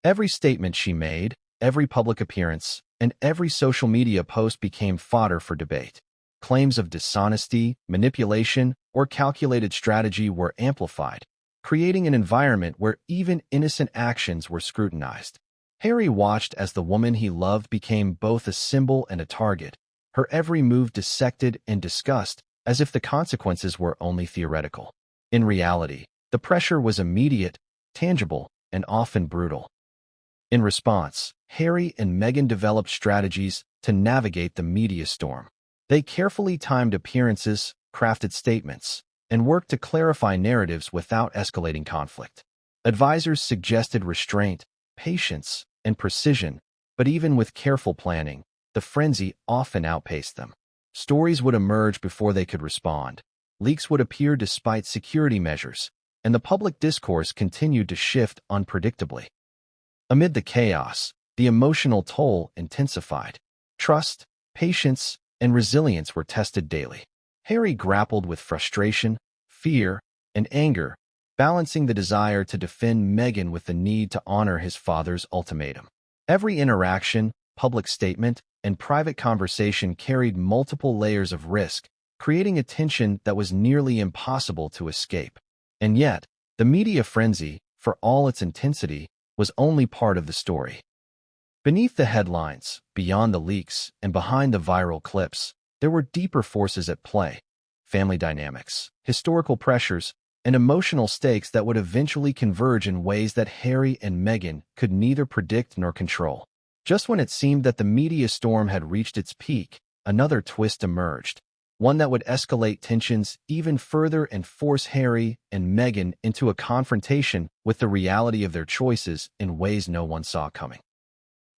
Every statement she made, every public appearance, and every social media post became fodder for debate. Claims of dishonesty, manipulation, or calculated strategy were amplified, creating an environment where even innocent actions were scrutinized. Harry watched as the woman he loved became both a symbol and a target, her every move dissected and discussed as if the consequences were only theoretical. In reality, the pressure was immediate, tangible, and often brutal. In response, Harry and Meghan developed strategies to navigate the media storm. They carefully timed appearances, crafted statements, and worked to clarify narratives without escalating conflict. Advisors suggested restraint, patience, and precision, but even with careful planning, the frenzy often outpaced them. Stories would emerge before they could respond. Leaks would appear despite security measures, and the public discourse continued to shift unpredictably. Amid the chaos, the emotional toll intensified. Trust, patience, and resilience were tested daily. Harry grappled with frustration, fear, and anger, balancing the desire to defend Meghan with the need to honor his father's ultimatum. Every interaction, public statement, and private conversation carried multiple layers of risk, creating a tension that was nearly impossible to escape. And yet, the media frenzy, for all its intensity, was only part of the story. Beneath the headlines, beyond the leaks, and behind the viral clips, there were deeper forces at play: family dynamics, historical pressures, and emotional stakes that would eventually converge in ways that Harry and Meghan could neither predict nor control. Just when it seemed that the media storm had reached its peak, another twist emerged, one that would escalate tensions even further and force Harry and Meghan into a confrontation with the reality of their choices in ways no one saw coming.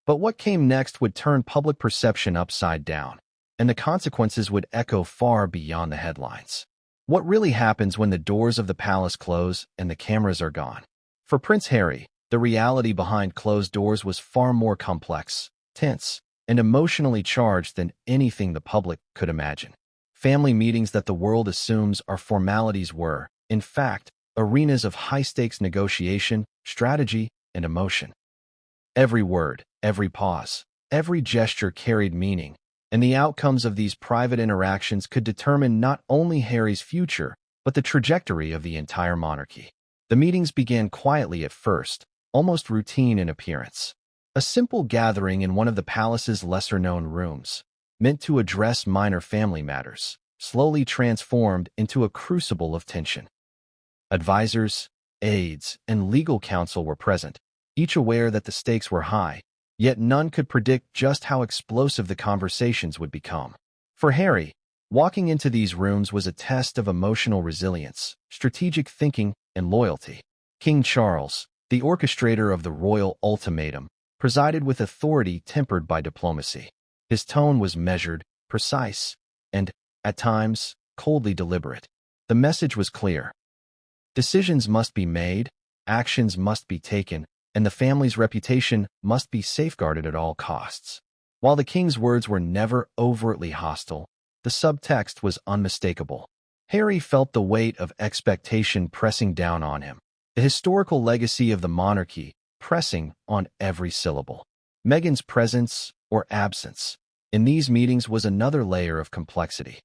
But what came next would turn public perception upside down, and the consequences would echo far beyond the headlines. What really happens when the doors of the palace close and the cameras are gone? For Prince Harry, the reality behind closed doors was far more complex, tense, and emotionally charged than anything the public could imagine. Family meetings that the world assumes are formalities were, in fact, arenas of high-stakes negotiation, strategy, and emotion. Every word, every pause, every gesture carried meaning, and the outcomes of these private interactions could determine not only Harry's future, but the trajectory of the entire monarchy. The meetings began quietly at first, almost routine in appearance. A simple gathering in one of the palace's lesser-known rooms, meant to address minor family matters, slowly transformed into a crucible of tension. Advisors, aides, and legal counsel were present, each aware that the stakes were high, yet none could predict just how explosive the conversations would become. For Harry, walking into these rooms was a test of emotional resilience, strategic thinking, and loyalty. King Charles, the orchestrator of the royal ultimatum, presided with authority tempered by diplomacy. His tone was measured, precise, and, at times, coldly deliberate. The message was clear. Decisions must be made, actions must be taken, and the family's reputation must be safeguarded at all costs. While the king's words were never overtly hostile, the subtext was unmistakable. Harry felt the weight of expectation pressing down on him, the historical legacy of the monarchy pressing on every syllable. Meghan's presence, or absence, in these meetings was another layer of complexity.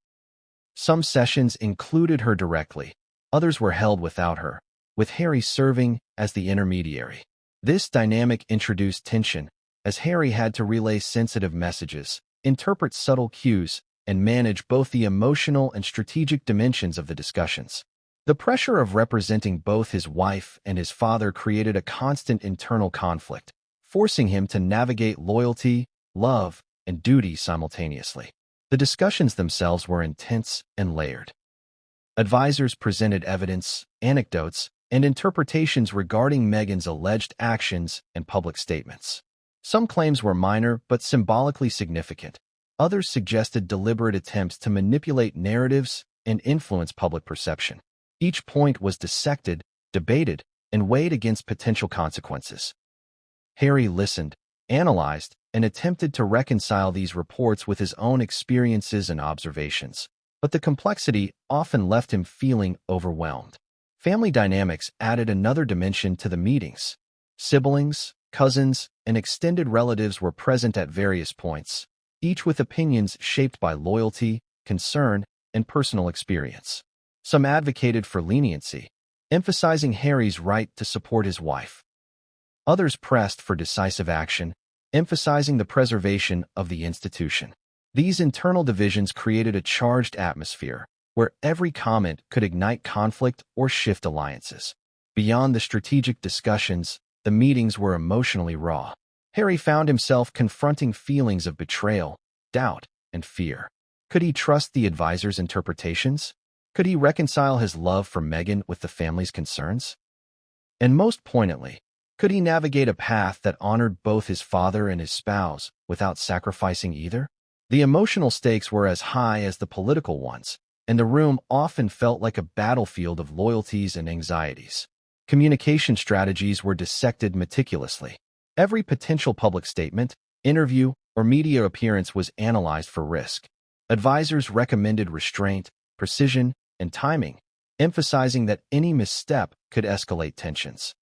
Some sessions included her directly, others were held without her, with Harry serving as the intermediary. This dynamic introduced tension, as Harry had to relay sensitive messages, interpret subtle cues, and manage both the emotional and strategic dimensions of the discussions. The pressure of representing both his wife and his father created a constant internal conflict, forcing him to navigate loyalty, love, and duty simultaneously. The discussions themselves were intense and layered. Advisors presented evidence, anecdotes, and interpretations regarding Meghan's alleged actions and public statements. Some claims were minor but symbolically significant. Others suggested deliberate attempts to manipulate narratives and influence public perception. Each point was dissected, debated, and weighed against potential consequences. Harry listened, analyzed, and attempted to reconcile these reports with his own experiences and observations, but the complexity often left him feeling overwhelmed. Family dynamics added another dimension to the meetings. Siblings, cousins, and extended relatives were present at various points, each with opinions shaped by loyalty, concern, and personal experience. Some advocated for leniency, emphasizing Harry's right to support his wife. Others pressed for decisive action, emphasizing the preservation of the institution. These internal divisions created a charged atmosphere, where every comment could ignite conflict or shift alliances. Beyond the strategic discussions, the meetings were emotionally raw. Harry found himself confronting feelings of betrayal, doubt, and fear. Could he trust the advisor's interpretations? Could he reconcile his love for Meghan with the family's concerns? And most poignantly, could he navigate a path that honored both his father and his spouse without sacrificing either? The emotional stakes were as high as the political ones, and the room often felt like a battlefield of loyalties and anxieties. Communication strategies were dissected meticulously. Every potential public statement, interview, or media appearance was analyzed for risk. Advisors recommended restraint, precision, and timing, emphasizing that any misstep could escalate tensions.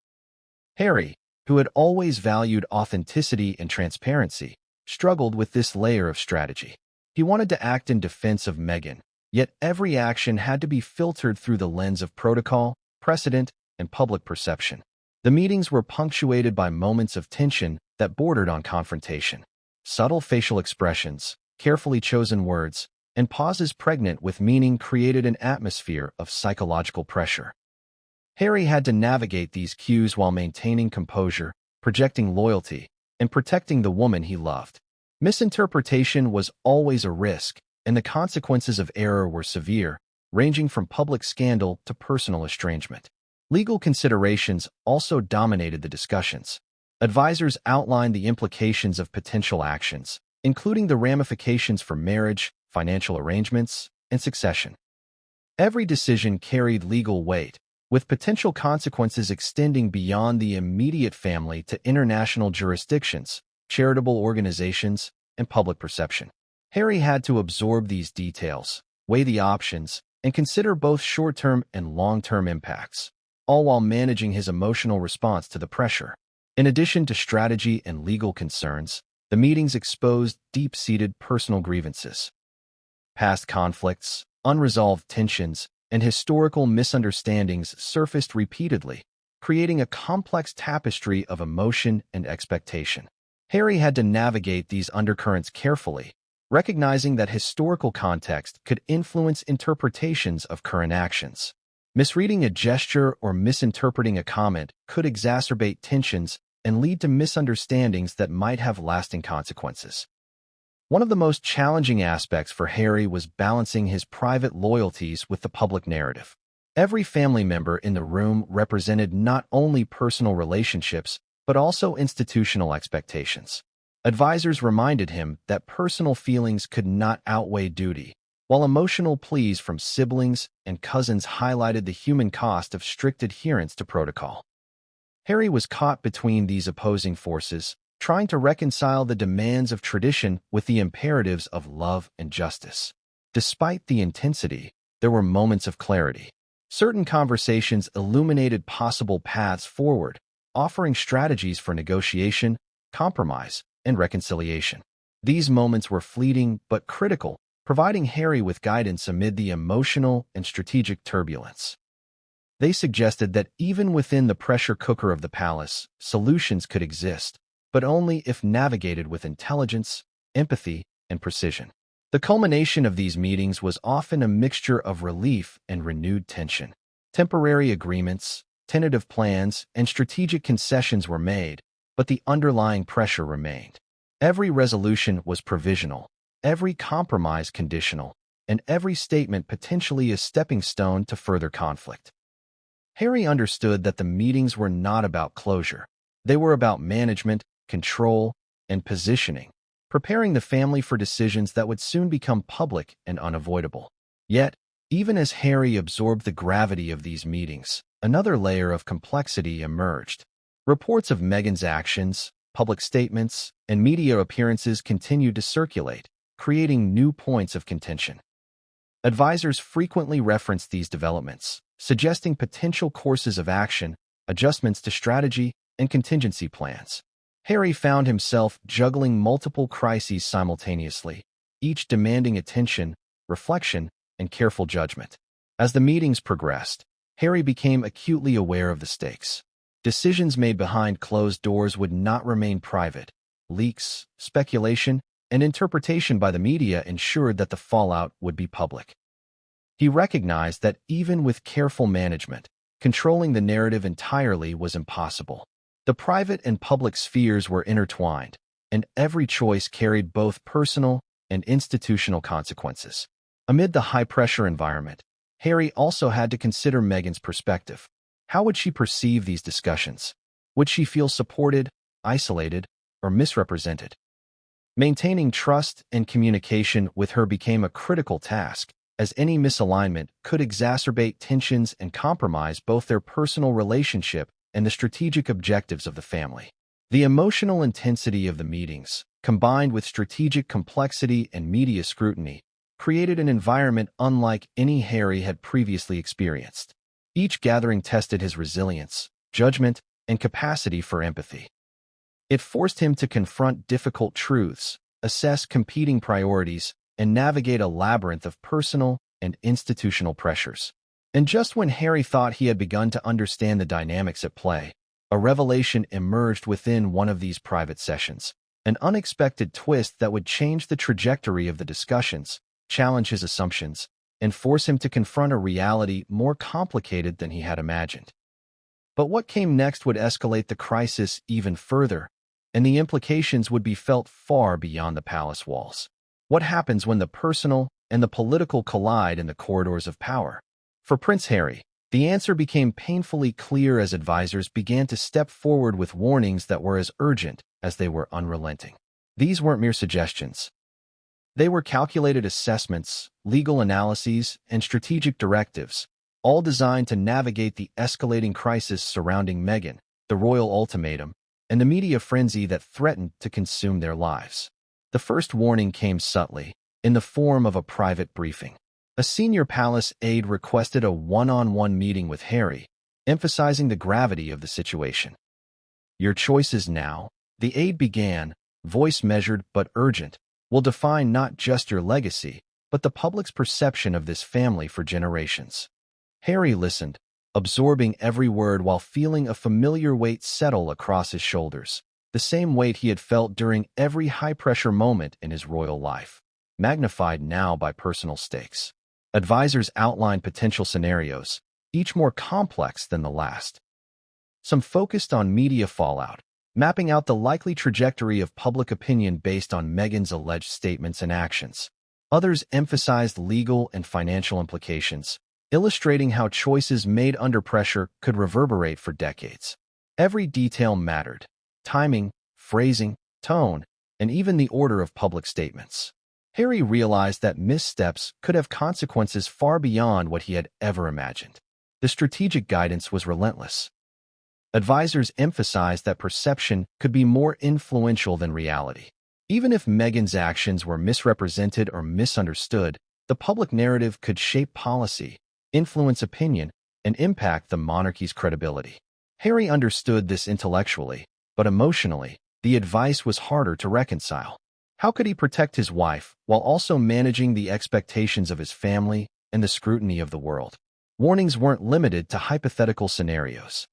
Harry, who had always valued authenticity and transparency, struggled with this layer of strategy. He wanted to act in defense of Meghan, yet every action had to be filtered through the lens of protocol, precedent, and public perception. The meetings were punctuated by moments of tension that bordered on confrontation. Subtle facial expressions, carefully chosen words, and pauses pregnant with meaning created an atmosphere of psychological pressure. Harry had to navigate these cues while maintaining composure, projecting loyalty, and protecting the woman he loved. Misinterpretation was always a risk, and the consequences of error were severe, ranging from public scandal to personal estrangement. Legal considerations also dominated the discussions. Advisors outlined the implications of potential actions, including the ramifications for marriage, financial arrangements, and succession. Every decision carried legal weight, with potential consequences extending beyond the immediate family to international jurisdictions, charitable organizations, and public perception. Harry had to absorb these details, weigh the options, and consider both short-term and long-term impacts, all while managing his emotional response to the pressure. In addition to strategy and legal concerns, the meetings exposed deep-seated personal grievances. Past conflicts, unresolved tensions, and historical misunderstandings surfaced repeatedly, creating a complex tapestry of emotion and expectation. Harry had to navigate these undercurrents carefully, recognizing that historical context could influence interpretations of current actions. Misreading a gesture or misinterpreting a comment could exacerbate tensions and lead to misunderstandings that might have lasting consequences. One of the most challenging aspects for Harry was balancing his private loyalties with the public narrative. Every family member in the room represented not only personal relationships, but also institutional expectations. Advisors reminded him that personal feelings could not outweigh duty, while emotional pleas from siblings and cousins highlighted the human cost of strict adherence to protocol. Harry was caught between these opposing forces, trying to reconcile the demands of tradition with the imperatives of love and justice. Despite the intensity, there were moments of clarity. Certain conversations illuminated possible paths forward, offering strategies for negotiation, compromise, and reconciliation. These moments were fleeting but critical, providing Harry with guidance amid the emotional and strategic turbulence. They suggested that even within the pressure cooker of the palace, solutions could exist, but only if navigated with intelligence, empathy, and precision. The culmination of these meetings was often a mixture of relief and renewed tension. Temporary agreements, tentative plans, and strategic concessions were made, but the underlying pressure remained. Every resolution was provisional, every compromise conditional, and every statement potentially a stepping stone to further conflict. Harry understood that the meetings were not about closure. They were about management, control, and positioning, preparing the family for decisions that would soon become public and unavoidable. Yet, even as Harry absorbed the gravity of these meetings, another layer of complexity emerged. Reports of Meghan's actions, public statements, and media appearances continued to circulate, creating new points of contention. Advisors frequently referenced these developments, suggesting potential courses of action, adjustments to strategy, and contingency plans. Harry found himself juggling multiple crises simultaneously, each demanding attention, reflection, and careful judgment. As the meetings progressed, Harry became acutely aware of the stakes. Decisions made behind closed doors would not remain private. Leaks, speculation, and interpretation by the media ensured that the fallout would be public. He recognized that even with careful management, controlling the narrative entirely was impossible. The private and public spheres were intertwined, and every choice carried both personal and institutional consequences. Amid the high-pressure environment, Harry also had to consider Meghan's perspective. How would she perceive these discussions? Would she feel supported, isolated, or misrepresented? Maintaining trust and communication with her became a critical task, as any misalignment could exacerbate tensions and compromise both their personal relationship and the strategic objectives of the family. The emotional intensity of the meetings, combined with strategic complexity and media scrutiny, created an environment unlike any Harry had previously experienced. Each gathering tested his resilience, judgment, and capacity for empathy. It forced him to confront difficult truths, assess competing priorities, and navigate a labyrinth of personal and institutional pressures. And just when Harry thought he had begun to understand the dynamics at play, a revelation emerged within one of these private sessions, an unexpected twist that would change the trajectory of the discussions, challenge his assumptions, and force him to confront a reality more complicated than he had imagined. But what came next would escalate the crisis even further, and the implications would be felt far beyond the palace walls. What happens when the personal and the political collide in the corridors of power? For Prince Harry, the answer became painfully clear as advisors began to step forward with warnings that were as urgent as they were unrelenting. These weren't mere suggestions. They were calculated assessments, legal analyses, and strategic directives, all designed to navigate the escalating crisis surrounding Meghan, the royal ultimatum, and the media frenzy that threatened to consume their lives. The first warning came subtly, in the form of a private briefing. A senior palace aide requested a one-on-one meeting with Harry, emphasizing the gravity of the situation. "Your choices now," the aide began, voice measured but urgent, "will define not just your legacy, but the public's perception of this family for generations." Harry listened, absorbing every word while feeling a familiar weight settle across his shoulders, the same weight he had felt during every high-pressure moment in his royal life, magnified now by personal stakes. Advisors outlined potential scenarios, each more complex than the last. Some focused on media fallout, mapping out the likely trajectory of public opinion based on Meghan's alleged statements and actions. Others emphasized legal and financial implications, illustrating how choices made under pressure could reverberate for decades. Every detail mattered: timing, phrasing, tone, and even the order of public statements. Harry realized that missteps could have consequences far beyond what he had ever imagined. The strategic guidance was relentless. Advisors emphasized that perception could be more influential than reality. Even if Meghan's actions were misrepresented or misunderstood, the public narrative could shape policy, influence opinion, and impact the monarchy's credibility. Harry understood this intellectually, but emotionally, the advice was harder to reconcile. How could he protect his wife while also managing the expectations of his family and the scrutiny of the world? Warnings weren't limited to hypothetical scenarios.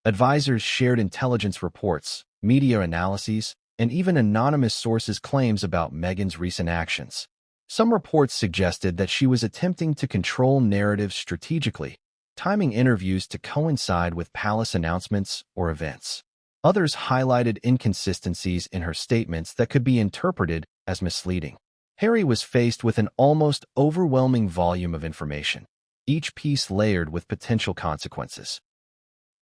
Advisors shared intelligence reports, media analyses, and even anonymous sources' claims about Meghan's recent actions. Some reports suggested that she was attempting to control narratives strategically, timing interviews to coincide with palace announcements or events. Others highlighted inconsistencies in her statements that could be interpreted as misleading. Harry was faced with an almost overwhelming volume of information, each piece layered with potential consequences.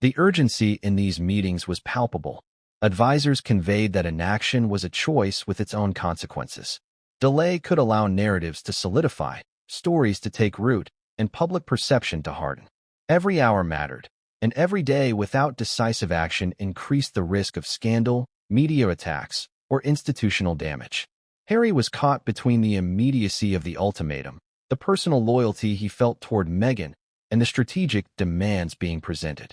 The urgency in these meetings was palpable. Advisors conveyed that inaction was a choice with its own consequences. Delay could allow narratives to solidify, stories to take root, and public perception to harden. Every hour mattered, and every day without decisive action increased the risk of scandal, media attacks, or institutional damage. Harry was caught between the immediacy of the ultimatum, the personal loyalty he felt toward Meghan, and the strategic demands being presented.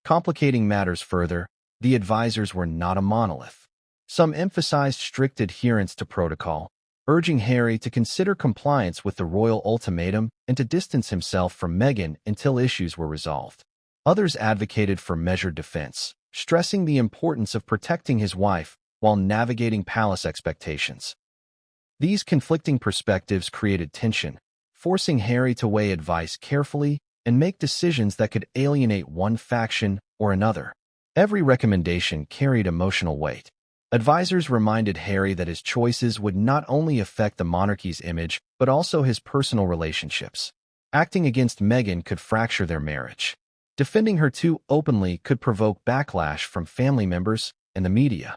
Complicating matters further, the advisors were not a monolith. Some emphasized strict adherence to protocol, urging Harry to consider compliance with the royal ultimatum and to distance himself from Meghan until issues were resolved. Others advocated for measured defense, stressing the importance of protecting his wife while navigating palace expectations. These conflicting perspectives created tension, forcing Harry to weigh advice carefully and make decisions that could alienate one faction or another. Every recommendation carried emotional weight. Advisors reminded Harry that his choices would not only affect the monarchy's image, but also his personal relationships. Acting against Meghan could fracture their marriage. Defending her too openly could provoke backlash from family members and the media.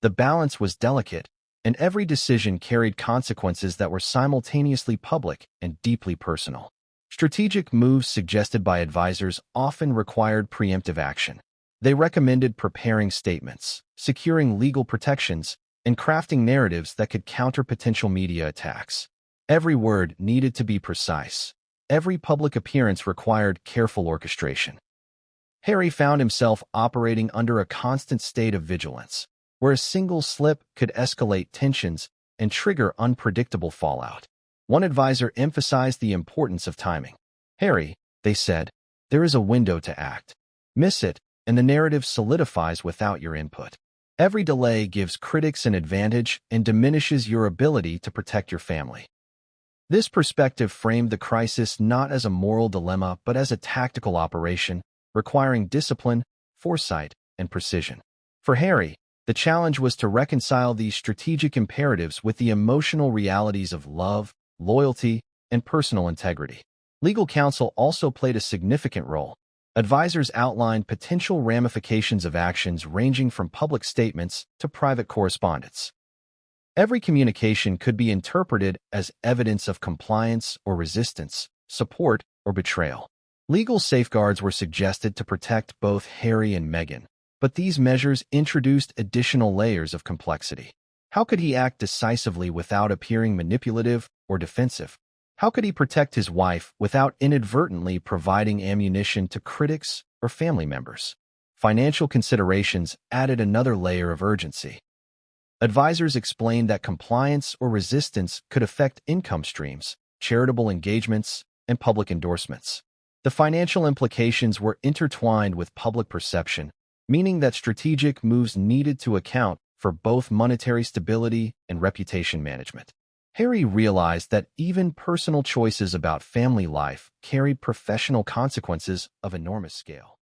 The balance was delicate, and every decision carried consequences that were simultaneously public and deeply personal. Strategic moves suggested by advisors often required preemptive action. They recommended preparing statements, securing legal protections, and crafting narratives that could counter potential media attacks. Every word needed to be precise. Every public appearance required careful orchestration. Harry found himself operating under a constant state of vigilance, where a single slip could escalate tensions and trigger unpredictable fallout. One advisor emphasized the importance of timing. "Harry," they said, "there is a window to act. Miss it, and the narrative solidifies without your input. Every delay gives critics an advantage and diminishes your ability to protect your family." This perspective framed the crisis not as a moral dilemma but as a tactical operation, requiring discipline, foresight, and precision. For Harry, the challenge was to reconcile these strategic imperatives with the emotional realities of love, loyalty, and personal integrity. Legal counsel also played a significant role. Advisors outlined potential ramifications of actions ranging from public statements to private correspondence. Every communication could be interpreted as evidence of compliance or resistance, support or betrayal. Legal safeguards were suggested to protect both Harry and Meghan, but these measures introduced additional layers of complexity. How could he act decisively without appearing manipulative or defensive? How could he protect his wife without inadvertently providing ammunition to critics or family members? Financial considerations added another layer of urgency. Advisors explained that compliance or resistance could affect income streams, charitable engagements, and public endorsements. The financial implications were intertwined with public perception, meaning that strategic moves needed to account for both monetary stability and reputation management. Harry realized that even personal choices about family life carried professional consequences of enormous scale.